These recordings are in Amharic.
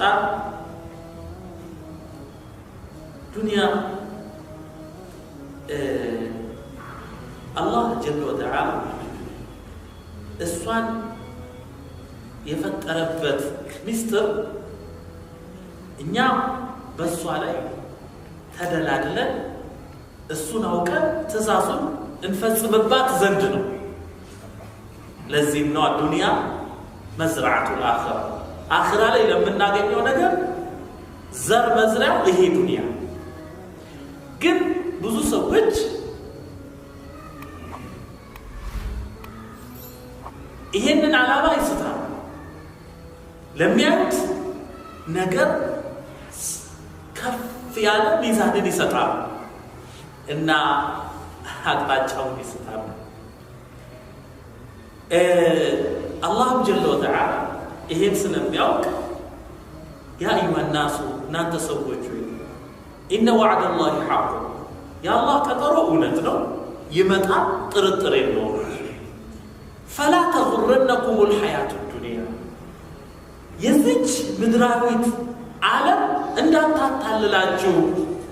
አንጻር ዱንያ አላህ ጀለ ወተዓላ እሷን የፈጠረበት ሚስጥር እኛ በሷ ላይ ተደላድለን እሱን አውቀን ትእዛዙን እንፈጽምባት ዘንድ ነው። ለዚህም ነው ዱንያ መዝራዓቱል አኺራ አኺራ ላይ ለምናገኘው ነገር ዘር መዝሪያው ይሄ ዱንያ። ግን ብዙ ሰዎች ይሄንን ዓላማ ይስታሉ። ለሚያዩት ነገር ከፍ ያለ ሚዛንን ይሰጣሉ እና አቅጣጫውን ይስታሉ። አላህም ጀለ ወተዓላ ይሄን ስለሚያውቅ ያ አዩሃ ናሱ እናንተ ሰዎች ሆይ ኢነ ወዕደላሂ ሐቅ የአላህ ቀጠሮ እውነት ነው፣ ይመጣል፣ ጥርጥር የለውም። ፈላ ተጉረነኩም ልሐያቱ ዱንያ የዚች ምድራዊት ዓለም እንዳታታልላችሁ፣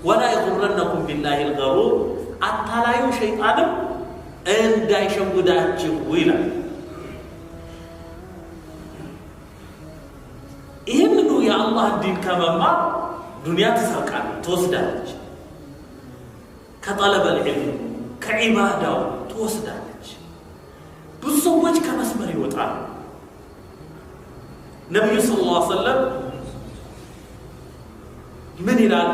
ወላ የጉረነኩም ቢላሂ ልገሩር አታላዩ ሸይጣንም እንዳይሸውዳችሁ ይላል። ይህንኑ የአላህ ዲን ከመማር ዱንያ ትሰርቃለች፣ ትወስዳለች። ከጠለበል ዒልም ከዒባዳው ትወስዳለች። ብዙ ሰዎች ከመስመር ይወጣሉ። ነቢዩ ሰለላሁ ዐለይሂ ወሰለም ምን ይላሉ?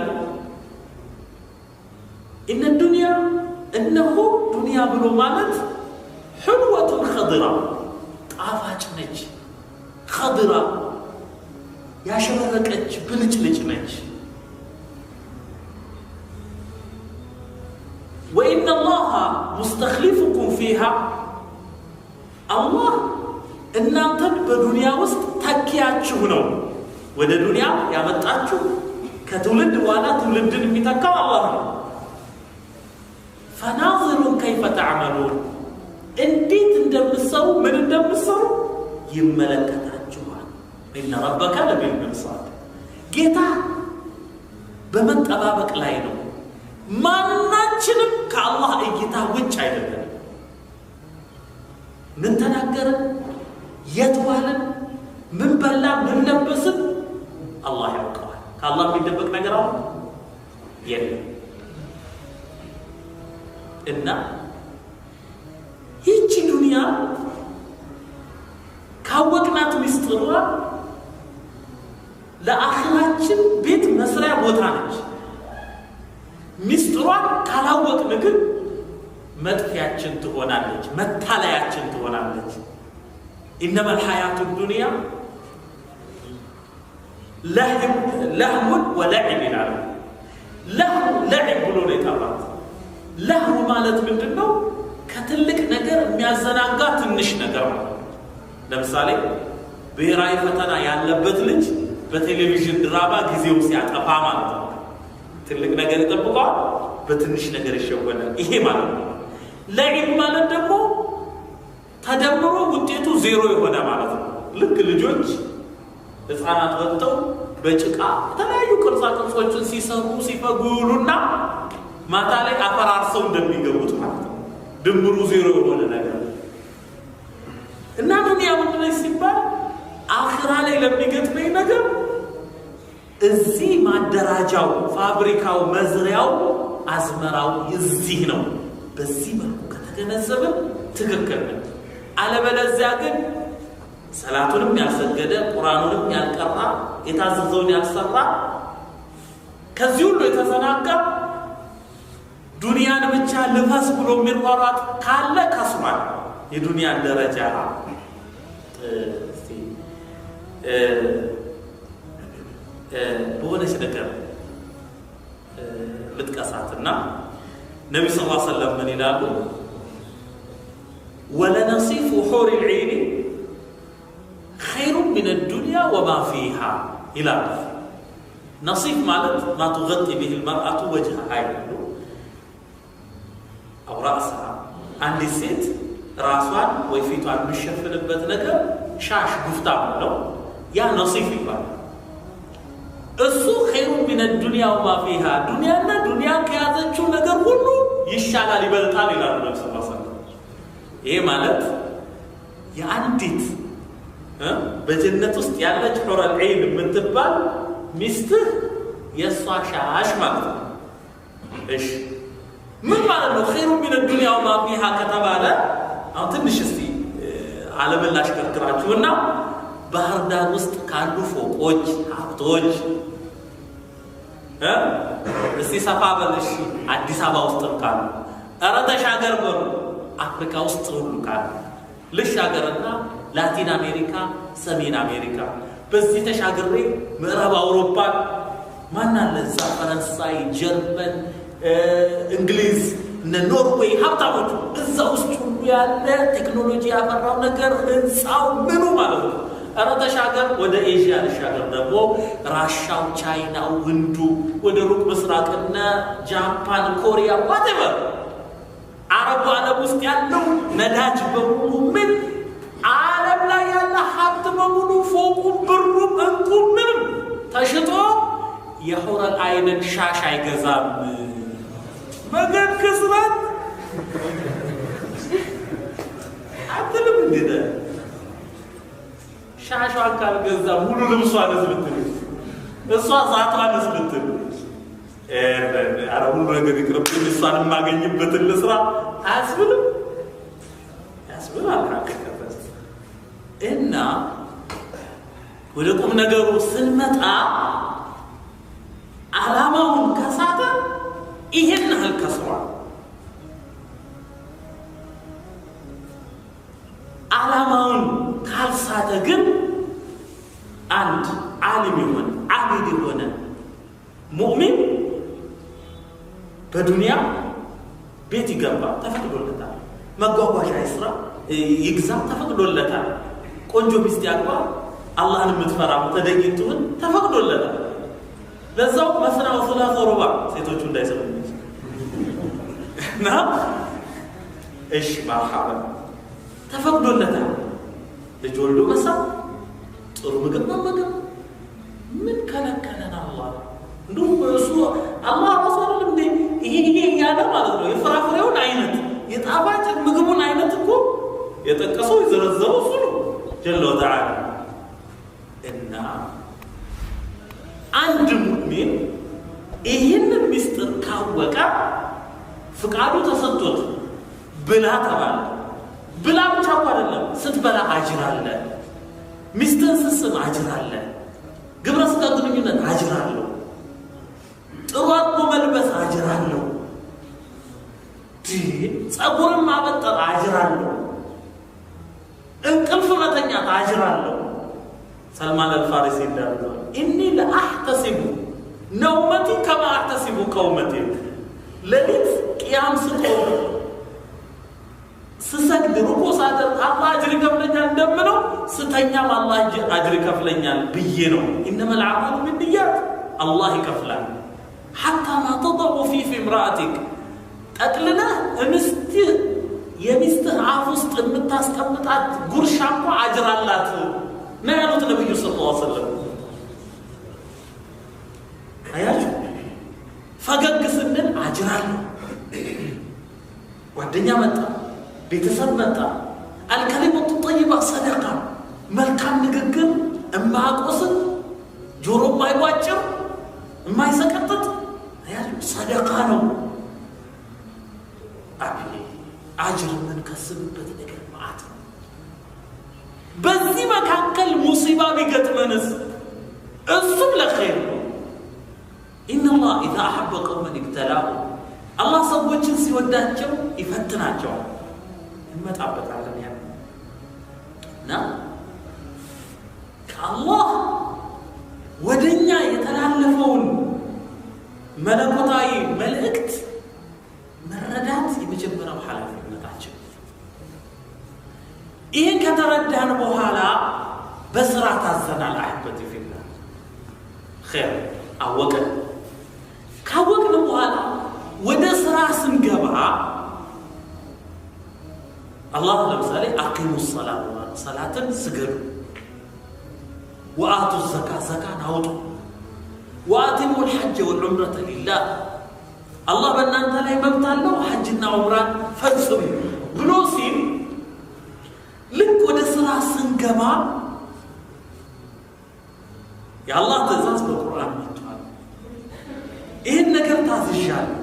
ኢነ ዱንያ እነሆ ዱንያ ብሎ ማለት ሕልወቱን ኸድራ ጣፋጭ ነች፣ ኸድራ ያሸበረቀች ብልጭልጭ ነች። ወኢነ አላህ ሙስተኽሊፉኩም ፊሃ አላህ እናንተን በዱንያ ውስጥ ተኪያችሁ ነው ወደ ዱንያ ያመጣችሁ። ከትውልድ በኋላ ትውልድን የሚተካው አላህ ነው። ፈናظሩን ከይፈ ተዕመሉን እንዴት እንደምትሰሩ ምን እንደምትሰሩ ይመለከታችኋል። ኢነ ረበከ ለቢልሚርሳድ ጌታ በመጠባበቅ ላይ ነው። ማናችንም ከአላህ እይታ ውጭ አይደለም። ምን ተናገርን፣ የት ዋልን፣ ምን በላ፣ ምን ለበስን አላህ ያውቀዋል። ከአላህ የሚደበቅ ነገር አሁን የለም። እና ይህቺ ዱንያ ካወቅናት ሚስጥሯ ለአኺራችን ቤት መስሪያ ቦታ ነች። ሚስጥሯን ካላወቅን ግን መጥፊያችን ትሆናለች፣ መታለያችን ትሆናለች። ኢነመል ሐያቱ ዱንያ ለህሙን ወለዕብ ይላሉ። ለህሙ ለዕብ ብሎ ነው የጠራት። ለህሙ ማለት ምንድን ነው? ከትልቅ ነገር የሚያዘናጋ ትንሽ ነገር ማለት ነው። ለምሳሌ ብሔራዊ ፈተና ያለበት ልጅ በቴሌቪዥን ድራማ ጊዜው ሲያጠፋ ማለት ነው። ትልቅ ነገር ይጠብቀዋል፣ በትንሽ ነገር ይሸወዳል። ይሄ ማለት ነው። ለዒብ ማለት ደግሞ ተደምሮ ውጤቱ ዜሮ የሆነ ማለት ነው። ልክ ልጆች ህፃናት ወጥተው በጭቃ የተለያዩ ቅርጻ ቅርጾችን ሲሰሩ ሲፈጉ ይውሉና ማታ ላይ አፈራርሰው እንደሚገቡት ማለት ነው። ድምሩ ዜሮ የሆነ ነገር እና ዱንያ ምንድነው ሲባል አኺራ ላይ ለሚገጥመኝ ነገር እዚህ ማደራጃው፣ ፋብሪካው፣ መዝሪያው፣ አዝመራው እዚህ ነው። በዚህ መልኩ ከተገነዘብን ትክክል ነው። አለበለዚያ ግን ሰላቱንም ያልሰገደ ቁርአኑንም ያልቀራ የታዘዘውን ያልሰራ ከዚህ ሁሉ የተዘናጋ ዱንያን ብቻ ልፈስ ብሎ የሚሯሯጥ ካለ ከስሯል። የዱንያን ደረጃ በሆነች ነገር ልጥቀሳትና ነቢ ስ ሰለም ምን ይላሉ? ወለነሲፉ ሑር ልዒኒ ኸይሩ ምን ዱንያ ወማ ፊሃ ይላሉ። ነሲፍ ማለት ማ ትغጢ ብህ ልመርአቱ ወጅሃ ይላሉ። አው ራእስሃ አንዲት ሴት ራሷን ወይ ፊቷን የሚሸፍንበት ነገር ሻሽ ጉፍታ ነው። ያ ነሲፍ ይባላል። እሱ خير من الدنيا وما فيها ዱንያና ዱንያ ከያዘችው ነገር ሁሉ ይሻላል ይበልጣል ይላል ነብዩ ሰለላሁ ዐለይሂ ወሰለም። ይሄ ማለት የአንዲት በጀነት ውስጥ ያለች ሑረል ዒን የምትባል ሚስትህ የሷ ሻሽ ማለት ነው። እሺ ምን ማለት ነው خير من الدنيا وما فيها ከተባለ አሁን ትንሽ እስቲ ዓለምን ላሽከርክራችሁና ባህር ዳር ውስጥ ካሉ ፎቆች ሀብቶች እስቲ ሰፋ በልሽ አዲስ አበባ ውስጥ ካሉ ኧረ ተሻገር በሉ አፍሪካ ውስጥ ሁሉ ካሉ ልሻገርና ላቲን አሜሪካ ሰሜን አሜሪካ በዚህ ተሻግሬ ምዕራብ አውሮፓ ማን አለ እዛ ፈረንሳይ ጀርመን እንግሊዝ ኖርዌይ ሀብታሞች እዛ ውስጥ ሁሉ ያለ ቴክኖሎጂ ያፈራው ነገር ህንጻው ምኑ ማለት ነው። ኧረ ተሻገር ወደ ኤዥያ ልሻገር ደግሞ ራሻው ቻይናው ህንዱ ወደ ሩቅ ምስራቅና ጃፓን ኮሪያ whatever አረቡ ዓለም ውስጥ ያለው ነዳጅ በሙሉ ምን ዓለም ላይ ያለ ሀብት በሙሉ ፎቁ ብሩ እንቁ ምንም ተሽጦ የሑረል ዐይንን ሻሽ አይገዛም። መገን ክስራት አትልም እንዴ ሻሿን ካልገዛ ሙሉ ልብሷን ዝብትል እሷ ዛቷን ዝብትል አረቡ ነገር ይቅርብኝ እሷን ማገኝበትን ልስራ አያስብልም ያስብላል ሐቂቀተን። እና ወደ ቁም ነገሩ ስንመጣ ዓላማውን ከሳተ ይሄን ያህል ከስሯል። ዓላማውን ካልሳተ ግን አንድ ዓሊም የሆነ ዓቢድ የሆነ ሙእሚን በዱንያ ቤት ይገባ ተፈቅዶለታል። መጓጓዣ ይስራ ይግዛ ተፈቅዶለታል። ቆንጆ ሚስት ያግባ አላህን የምትፈራ ተደግይቱን ተፈቅዶለታል። ለዛው መስራው ሶላት ወሩባ ሴቶቹ እንዳይሰሙ እና እሺ ማሐባ ተፈቅዶለታል። ልጅ ወልዶ መሳ ጥሩ ምግብ መመገብ ምን ከለከለና አላህ እንደው እሱ አላህ ረሱል እንደ ይሄ ያለ ማለት ነው። የፍራፍሬውን አይነት የጣፋጭ ምግቡን አይነት እኮ የጠቀሰው ይዘረዘረው እሱ ነው ጀለ ወተዓላ። እና አንድ ሙእሚን ይህንን ምስጢር ካወቀ ፍቃዱ ተሰጥቶት ብላ ተባለ። ብላ ብቻ አይደለም ስትበላ አጅር አለ፣ ሚስትን ስትስም አጅር አለ፣ ግብረ ሥጋ ግንኙነት አጅር አለው፣ ጥሩ አድርጎ መልበስ አጅር አለው፣ ጸጉርን ማበጠር አጅር አለው፣ እንቅልፍ መተኛት አጅር አለው። ሰልማን አልፋሪሲ እንዳለው ኢኒ ለአህተሲቡ ነውመቲ ከማ አህተሲቡ ቀውመቲ ለሊት ቂያም ስቆም ስሰግድ ሩኩ ሳደርግ አላህ አጅር ይከፍለኛል እንደምለው ስተኛም አላህ አጅር ይከፍለኛል ብዬ ነው። ኢነማ الأعمال بالنيات አላህ ይከፍላል። حتى ما تضع في امرأتك ጠቅልለህ የሚስትህ አፍ ውስጥ የምታስቀምጣት ጉርሻ እኮ አጅር አላት ነው ያሉት ነብዩ ሰለላሁ ዐለይሂ ወሰለም። አያችሁ ፈገግ ስንል አጅር አለው። ጓደኛ መጣ ቤተሰብ መጣ አልከሊመቱ ጠይባ ሰደቃ መልካም ንግግር እማቆስን ጆሮ ማይዋጭር የማይሰቀጥጥ አያችሁ ሰደቃ ነው። አጅር ምን ከስብበት ነገር ማአት ነው። በዚህ መካከል ሙሲባ ቢገጥመንስ እሱም ለኸይር ነው። ኢነላህ ኢዛ አሐበ ቀውመን ኢብተላሁ አላህ ሰዎችን ሲወዳቸው ይፈትናቸዋል። እንመጣበታለን ያ እና ከአላህ ወደኛ የተላለፈውን መለኮታዊ መልእክት መረዳት የመጀመሪያው ኃላፊነታችን። ይህን ከተረዳን በኋላ በስራ ታዘናል። አህበት ፊላ ኸይር አወቅን። ካወቅን በኋላ ወደ ስራ ስንገባ አላህ ለምሳሌ አቂሙ ሰላተ ሰላትን ስገዱ፣ ወአቱ ዘካ ዘካን አውጡ፣ وأتموا الحج والعمرة لله الله بنانت ላይ መብት አለው ሐጅና ዑምራን ፈጽሙ ብሎ ሲል ልክ ወደ ስራ ስንገባ የአላህ ትእዛዝ በቁርአን መጥቷል ይሄን ነገር ታዝዣለሁ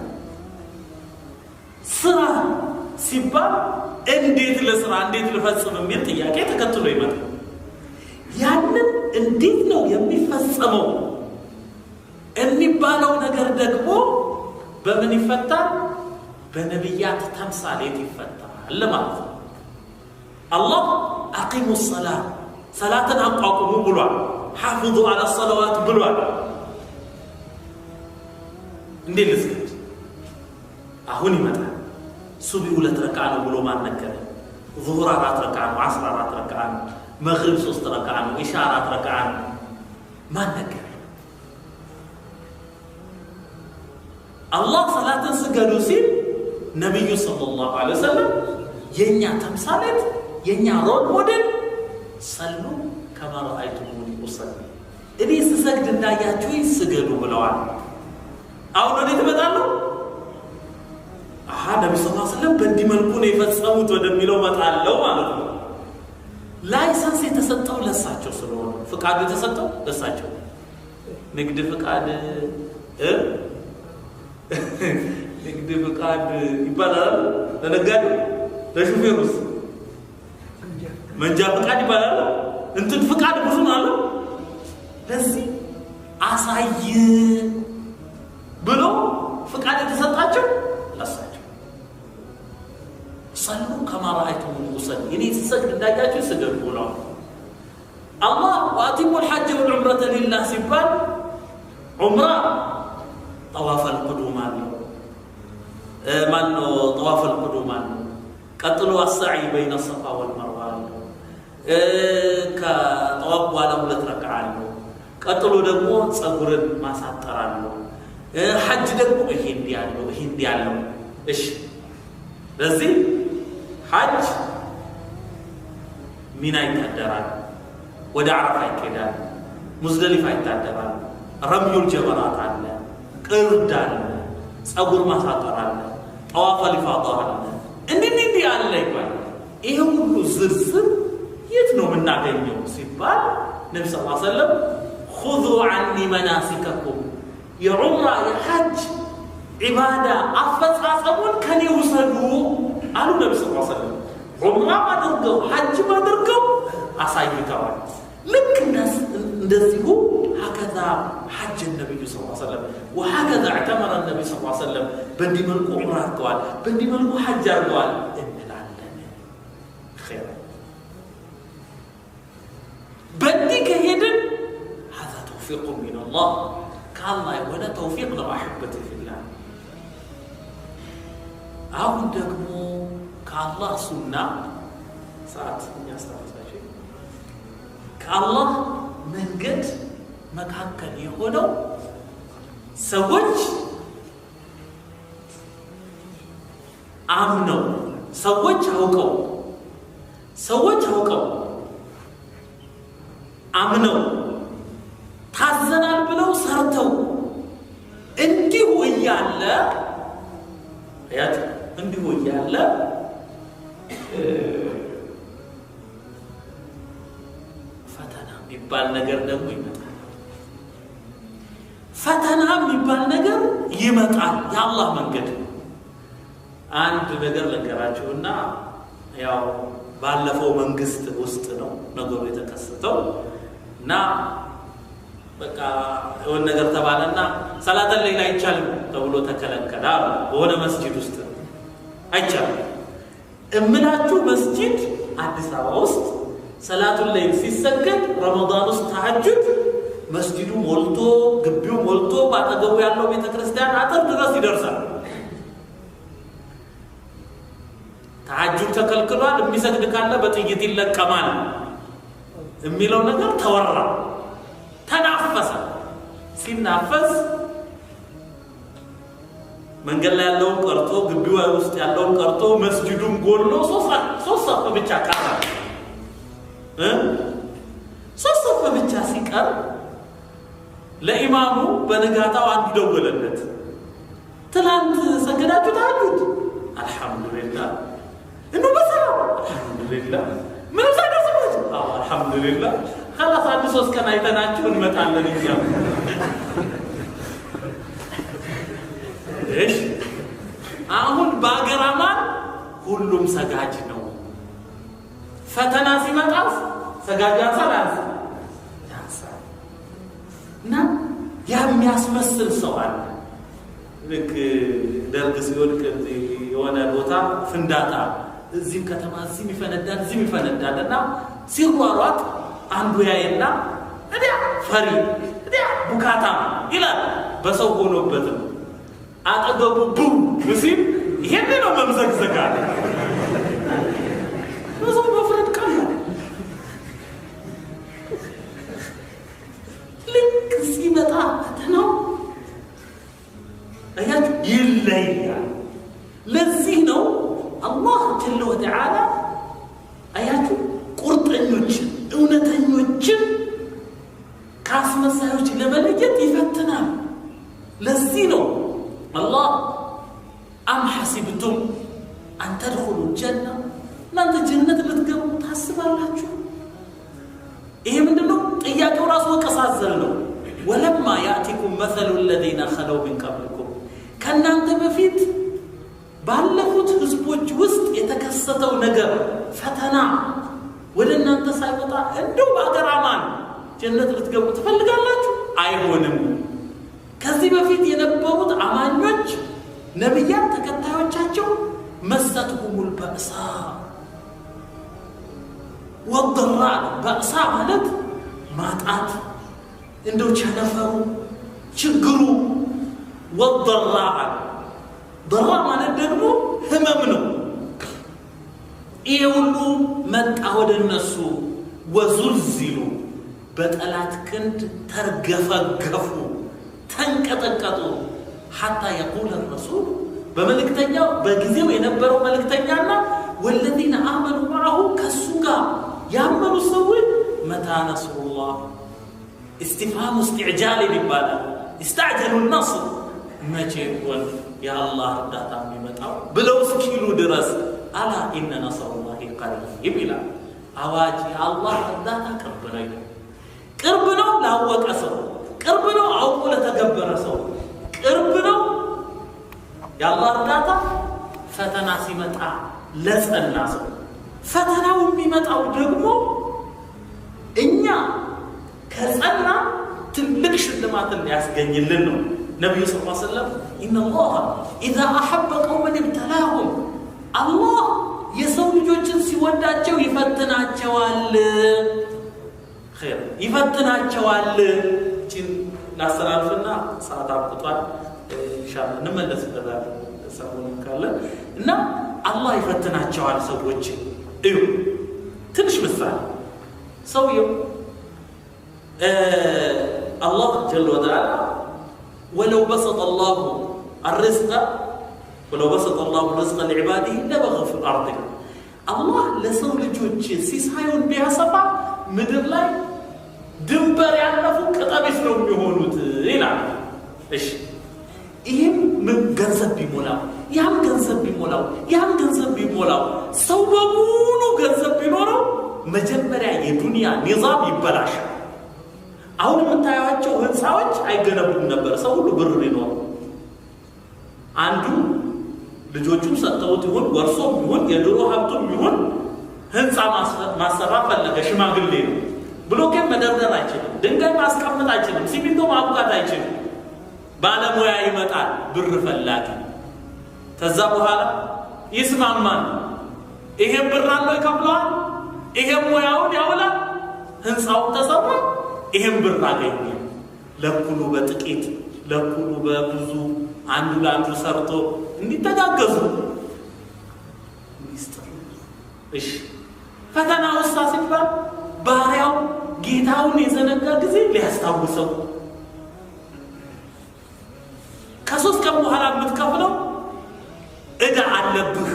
ስራ ሲባል እንዴት ለስራ እንዴት ልፈጽም የሚል ጥያቄ ተከትሎ ይመጣል ያንን እንዴት ነው የሚፈጸመው የሚባለው ነገር ደግሞ በምን ይፈታል በነብያት ተምሳሌት ይፈታል ማለት ነው الله أقيموا الصلاة صلاة أقاقموا بلوان حافظوا على الصلوات بلوان اندي لسكت أهوني متى صبي أولى تركعنا بلو ما نكره ظهر رات ركعنا وعصر رات ركعنا مغرب سوست ركعنا وإشارات ركعنا ما نكره الله صلاة سجدوا سين نبي صلى الله عليه وسلم ينيا تمثالت ينيا رول موديل صلوا كما رأيتموني أصلي إني سسجد እንዳያችሁኝ ስገዱ ብለዋል አሁን ወዴት መጣሉ ነብዩ ሰለላሁ ዐለይሂ ወሰለም በእንዲህ መልኩ ነው የፈጸሙት ወደሚለው መጣለው ማለት ነው ላይሰንስ የተሰጠው ለሳቸው ስለሆነ ፍቃድ የተሰጠው ለሳቸው ንግድ ፍቃድ ንግድ ፍቃድ ይባላል ለነጋዴ ለሹፌሩስ መንጃ ፍቃድ ይባላል እንትን ፍቃድ ብዙ ነው አለ ለዚህ አሳይ ብሎ ፍቃድ የተሰጣቸው ለሳቸው ሰሉ كما رأيتموني أصلي እኔ ስሰግድ እንዳያችሁ ስገዱ ብለዋል الله وأتموا الحج والعمرة لله ሲባል ዑምራ طواف القدوم ማን ነው طواف القدوم ቀጥሎ السعي بين الصفا والمروة ከጠዋፍ በኋላ 2 ረካዓ አለው ቀጥሎ ደግሞ ጸጉርን ማሳጠር አለው ሐጅ ደግሞ ይሄ እንዲያለው እሺ ለዚህ ሐጅ ሚና ይታደራል ወደ አረፋ ይኬዳል ሙዝደሊፋ ይታደራል ረምዩል ጀመራት አለ ቅርድ አለ ጸጉር ማሳጠር አለ ጠዋፍ الإفاضة አለ እንዲህ አለ ይባላል ይሄ ሁሉ ዝርዝር የት ነው የምናገኘው ሲባል ነብዩ ሰለላሁ ዐለይሂ ወሰለም خذوا عني مناسككم يا عمره يا حج عباده افصاصون كني وسدوا قالوا النبي صلى الله عليه وسلم عمره ما درجوا حج ما درجوا አሳይተዋል ልክ እንደዚሁ هكذا حج النبي صلى الله عليه وسلم وهكذا اعتمر النبي صلى الله عليه وسلم بندي ملكو عمره قال بندي ملكو حج قال እንላለን خير بدي كهيدن هذا توفيق من الله كالله ولا توفيق لو أحبتي في الله አሁን ደግሞ ከአላህ ሱና ሰዓት ያስተላልፋሽ ከአላህ መንገድ መካከል የሆነው ሰዎች አምነው ሰዎች አውቀው አምነው ታዘናል ብለው ሰርተው እንዲሁ እያለ ፈተና የሚባል ነገር ደግሞ ይመጣል ፈተና የሚባል ነገር ይመጣል የአላህ መንገድ አንድ ነገር ልንገራችሁና ያው ባለፈው መንግስት ውስጥ ነው ነገሩ የተከሰተው እና በቃ የሆነ ነገር ተባለና ሰላተ ሌሊት አይቻልም ተብሎ ተከለከለ በሆነ መስጂድ ውስጥ አይቻልም እምላችሁ መስጂድ አዲስ አበባ ውስጥ ሰላቱ ሌሊት ሲሰገድ ረመዳን ውስጥ ተሐጁድ መስጂዱ ሞልቶ ግቢው ሞልቶ ባጠገቡ ያለው ቤተክርስቲያን አጥር ድረስ ይደርሳል ተሐጁድ ተከልክሏል የሚሰግድ ካለ በጥይት ይለቀማል የሚለው ነገር ተወራ ተናፈሰ ሲናፈስ መንገድ ላይ ያለውን ቀርቶ ግቢው ውስጥ ያለውን ቀርቶ መስጂዱም ጎሎ ሶስት ሰፍ ብቻ ቀረ ሶስት ሰፍ ብቻ ሲቀር ለኢማሙ በነጋታው አንዱ ደወለለት። ትላንት ሰገዳችሁ ታጁት? አልহামዱሊላህ። እንደው በሰላም አልহামዱሊላህ። ምን ሰገዳችሁ? አልহামዱሊላህ። خلاص አንድ 3 ቀን አይተናችሁ እንመጣለን እኛ። እሺ አሁን በአገራማን ሁሉም ሰጋጅ ነው። ፈተና ሲመጣስ ሰጋጅ ያንሳል እና የሚያስመስል ሰው አለ። ልክ ደርግ ሲወድቅ የሆነ ቦታ ፍንዳታ እዚህም ከተማ እዚህም ይፈነዳልና ሲሯሯጥ አንዱ ያይና እዲያ ፈሪ እዲያ ቡካታ ይላል። በሰው ሆኖበት አጠገቡ ቡም ሙሲብ ይሄን ነው መምዘግዘጋ ነው በፍረድ ቃል ልክ ሲመጣ ፈተናው አያችሁ ይለያል። ለዚህ ነው አላህ ጀለ ወተዓላ አያችሁ ቁርጠኞችን እውነተኞችን ካስመሳዮች ለመለየት ይፈትናል። ለዚህ ነው አላህ አም ሐሲብቱም አን ተድኹሉ ጀና እናንተ ጀነት ልትገቡ ታስባላችሁ? ይሄ ምንድነው? ጥያቄው ራሱ ወቀሳዘል ነው። ወለማ ያእቲኩም መሰሉ الذين خلوا من قبلكم ከናንተ በፊት ባለፉት ህዝቦች ውስጥ የተከሰተው ነገር ፈተና ወደ እናንተ ሳይመጣ እንደው በአገራማን ጀነት ልትገቡ ትፈልጋላችሁ? አይሆንም። ከዚህ በፊት የነበሩት አማኞች ነብያት ተከታዮቻቸው መሰትሁሙል በእሳ ወደራ በእሳ ማለት ማጣት እንደው ቸነፈሩ ችግሩ ወደራ ደራ ማለት ደግሞ ህመም ነው። ይሄ ሁሉ መጣ ወደ እነሱ ወዙልዚሉ በጠላት ክንድ ተርገፈገፉ ተንቀጠቀጡ ሐታ የቁል الرسول በመልእክተኛው በጊዜው የነበረው መልእክተኛና والذين آمنوا معه ከሱ ጋር ያመኑ ሰዎች መታ ነስሩላህ استفهام استعجال ይባላል። استعجلوا النصر መቼ ይሆን የአላህ እርዳታ የሚመጣው ብለው እስኪሉ ድረስ አላ ኢነ ነስሩላሂ ቀሪብ ይላል። አዋጅ የአላህ እርዳታ ቅርብ ነው ላወቀ ሰው፣ ቅርብ ነው አውቆ ለተገበረ ሰው፣ ቅርብ ነው የአላህ እርዳታ ፈተና ሲመጣ ለጸና ሰው። ፈተናው የሚመጣው ደግሞ እኛ ከጸና ትልቅ ሽልማትን ሊያስገኝልን ነው። ነብዩ ሰለላሁ ዐለይሂ ወሰለም ኢነላህ ኢዛ አሐበ ቀውመን ኢብተላሁም አላህ የሰው ልጆችን ሲወዳቸው ይፈትናቸዋል። ኸይር ይፈትናቸዋል። እቺን ላስተላልፍና ሰዓት አብቅቷል። ኢንሻአላህ እንመለስበታለን ሰሞኑን ካለ እና አላህ ይፈትናቸዋል ሰዎች። እዩ ትንሽ ምሳሌ ሰውየው الله جل وعلا ولو بسط الله الرزق لعباده لبغوا في الارض الله لسو ልጆች ሲሳዩን ቢያሰፋ ምድር ላይ ድንበር ያለፉ ቅጠቢስ ነው የሚሆኑት ይላል። እሺ ይሄም ገንዘብ ቢሞላው ያም ገንዘብ ቢሞላው ሰው በሙሉ ገንዘብ ቢኖረው መጀመሪያ የዱንያ ኒዛም ይበላሻል። አሁን የምታዩቸው ህንፃዎች አይገነቡም ነበር ሰው ሁሉ ብር ቢኖር። አንዱ ልጆቹም ሰጥተውት ይሁን ወርሶም ይሁን የድሮ ሀብቱም ይሁን ህንፃ ማሰራት ፈለገ። ሽማግሌ ነው። ብሎኬት መደርደር አይችልም፣ ድንጋይ ማስቀመጥ አይችልም፣ ሲሚንቶ ማቡካት አይችልም። ባለሙያ ይመጣል ብር ፈላጊ። ከዛ በኋላ ይስማማል። ይሄን ብር አለው ይከፍለዋል፣ ይሄን ሙያውን ያውላል፣ ህንፃውን ተሰራ፣ ይሄን ብር አገኘ። ለኩሉ በጥቂት ለኩሉ በብዙ አንዱ ለአንዱ ሰርቶ እንዲተጋገዙ ሚስጥር። እሺ ፈተና ውስጥ ሲባል ባሪያው ጌታውን የዘነጋ ጊዜ ሊያስታውሰው ከሶስት ቀን በኋላ የምትከፍለው እዳ አለብህ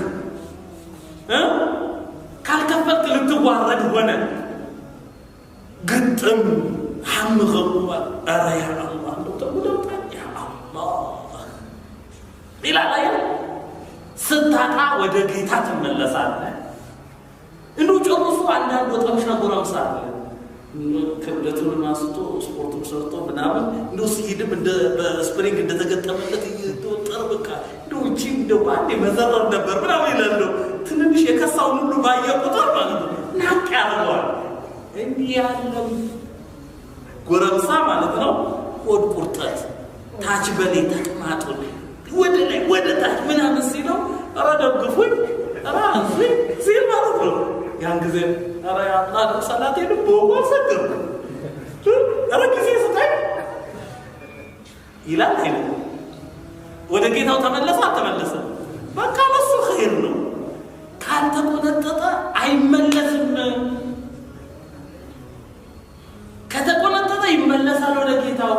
ካልከፈልክ ልትዋረድ ሆነ ግጥም ሐምገው አረ ያ አላህ ይላል ስታጣ ወደ ጌታ ትመለሳለህ እንዶ ጨርሶ አንዳንድ ወጣምሻ ጎራምሳ ክብደቱን ማስቶ ስፖርቱን ሰርቶ ምናምን እንዶ ሲሄድም እንደ በስፕሪንግ እንደተገጠመለት ይተወጠር በቃ እንዶ እቺ እንደ ባንዴ መዘረር ነበር ምናምን ይላል ትንሽ የከሳውን ሁሉ ባየ ቁጥር ማለት ነው ናቅ ያደርገዋል እንዲህ ያለው ጎረምሳ ማለት ነው ሆድ ቁርጠት ታች በሌ ተቅማጡ ወደ ላይ ወደ ታች ምናምን ሲለው ኧረ ደግፉኝ ኧረ አንሱኝ ሲል ማለት ነው ያን ጊዜ ኧረ አላህ ሰላቴን በወጉ ሰገር ኧረ ጊዜ ስጠኝ ይላል ወደ ጌታው ተመለሰ አልተመለሰ በቃ ለሱ ኸይር ነው ካልተቆነጠጠ አይመለስም ከተቆነጠጠ ይመለሳል ወደ ጌታው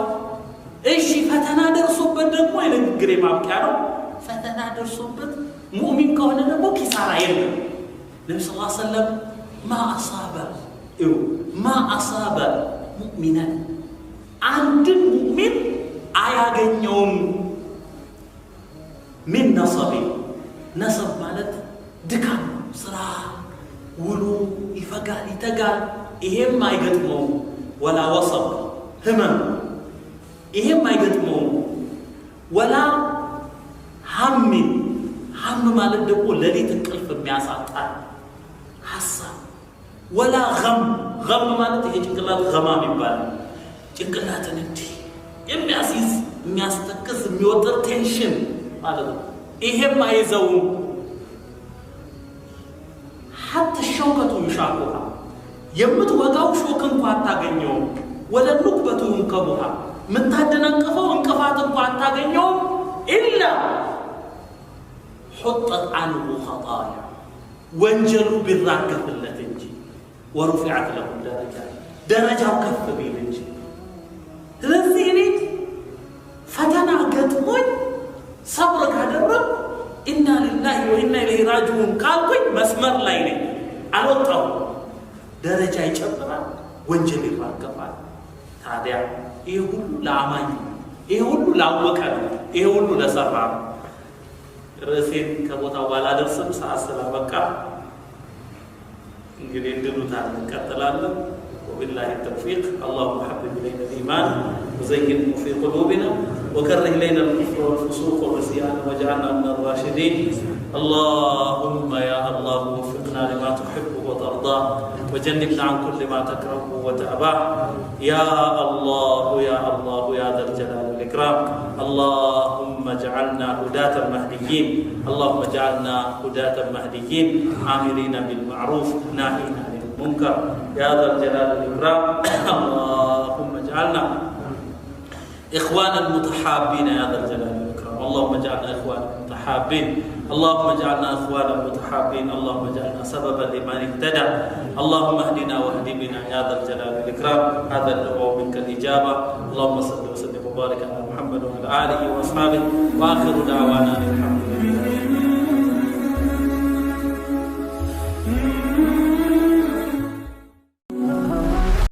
እሺ ፈተና ደርሶበት ደግሞ የንግግሬ ማብቂያ ነው ፈተና ደርሶበት ሙእሚን ከሆነ ደግሞ ኪሳራ የለም ነብዩ ሰለላሁ ዐለይሂ ወሰለም ما أصاب مؤمنا عند مؤمن አያገኘውም من نصب ማለት ድካም ስራ ውሎ ይፈጋል ይተጋል ይሄም አይገጥመው ولا وصب ህመም ይሄም አይገጥመው ولا هم ማለት ደግሞ ለሊት እንቅልፍ የሚያሳጣ ሐሳብ ولا غم ማለት ይሄ ጭንቅላት غማም ይባላል ጭንቅላትን እንዴ የሚያስይዝ የሚያስተክስ የሚወጥር ቴንሽን ማለት ነው ይሄም አይዘውም حتى الشوكة يشاقها የምትወጋው ሾክ እንኳን አታገኘው ወለ ንቁበቱ እንከቡها ምታደናቀፈው እንቅፋት እንኳን አታገኘው إلا حطت عنه خطايا وانجلوا بالراكب التي ورفعت له درجة وكف بينج لذيني فتنا قدمون صبرك على الرب إنا لله وإنا إليه راجعون قالوا مسمر ليلي الوطن درجة يجبرا وانجلوا الراكب هذا يقول لا أماني يقول لا وكال يقول لا سرع رسين كبوتا ولا درسم سأسلا بكا እንግዲህ እንደሉታል እንቀጥላለን وبالله التوفيق اللهم حبب إلينا الإيمان وزينه في قلوبنا وكره إلينا الكفر والفسوق والعصيان واجعلنا من الراشدين اللهم يا الله وفقنا لما تحب وترضاه وجنبنا عن كل ما تكره وتأباه يا الله يا الله يا ذا الجلال والإكرام اللهم اجعلنا هداة مهديين اللهم اجعلنا هداة مهديين عاملين بالمعروف ناهين عن المنكر يا ذا الجلال والإكرام اللهم اجعلنا إخوانا متحابين يا ذا الجلال والإكرام اللهم اجعلنا إخوانا متحابين اللهم اجعلنا إخوانا متحابين اللهم اجعلنا سببا لمن اهتدى اللهم اهدنا واهد بنا يا ذا الجلال والإكرام هذا الدعاء منك الإجابة اللهم صل وسلم وبارك على محمد وعلى آله وأصحابه وآخر دعوانا الحمد لله